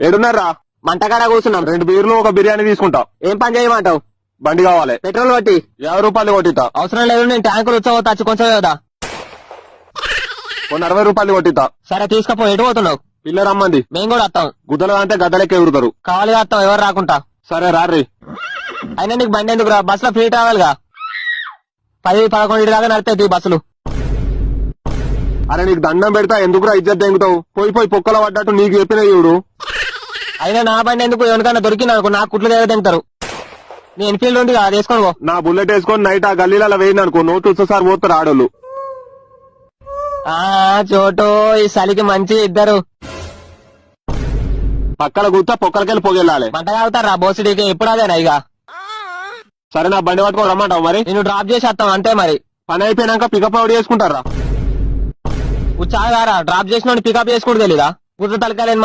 ఏడున్నారా? మంటకాడ కూర్చున్నాం. 2 బీర్లు ఒక బిర్యానీ తీసుకుంటా. ఏం పని చేయమంటావు? బండి కావాలి. పెట్రోల్ కొట్టి. 50 రూపాయలు కొట్టితా. అవసరం లేదు, నేను ట్యాంకులు వచ్చావు తచ్చి కొంచెం కదా. కొన్ని 60 రూపాయలు కొట్టితా. సరే తీసుకపో. ఎటు పోతున్నావు? పిల్ల రమ్మంది. మేము కూడా వస్తాం. గుద్దలు అంటే గద్దలెక్క ఎగురుతారు. కావాలిగా వస్తాం, ఎవరు రాకుంటా. సరే రారీ. అయినా నీకు బండి ఎందుకు రా? బస్ లో ఫ్రీ ట్రావెల్గా 10-11 దాకా నడుతాయి బస్సులు. అరే నీకు దండం పెడతా, ఎందుకురా ఇజ్జత్ దెంగుతావు? పోయి పోయి పొక్కల పడ్డట్టు నీకు చెప్పిన చూడు. అయినా నా బండి ఎందుకు? ఎవరికైనా దొరికిన నాకు కుట్లు దగ్గర తింటారు. నీ ఎన్ఫీల్డ్ ఉంది కదా, వేసుకోను. నా బుల్లెట్ వేసుకొని నైట్ ఆ గల్లీలలో వేయింది అనుకో, నోటు సార్ పోతారు ఆడోళ్ళు. చోటు ఈ చలికి మంచి ఇద్దరు పక్కల కూర్చో, పొక్కలకెళ్ళి పొగెళ్ళాలి. మంట కాగుతారా బోసిడీకి? ఎప్పుడు అదేనా ఇక? సరే నా బండి పట్టుకొని రమ్మంటావు మరి? నేను డ్రాప్ చేసి వస్తాం అంతే మరి. పని అయిపోయినాక పికప్ అవుట్ చేసుకుంటారా? చాగారా డ్రాప్ చేసిన పికప్ చేసుకుంటూ తెలీదా? గుర్తు తలకాయలు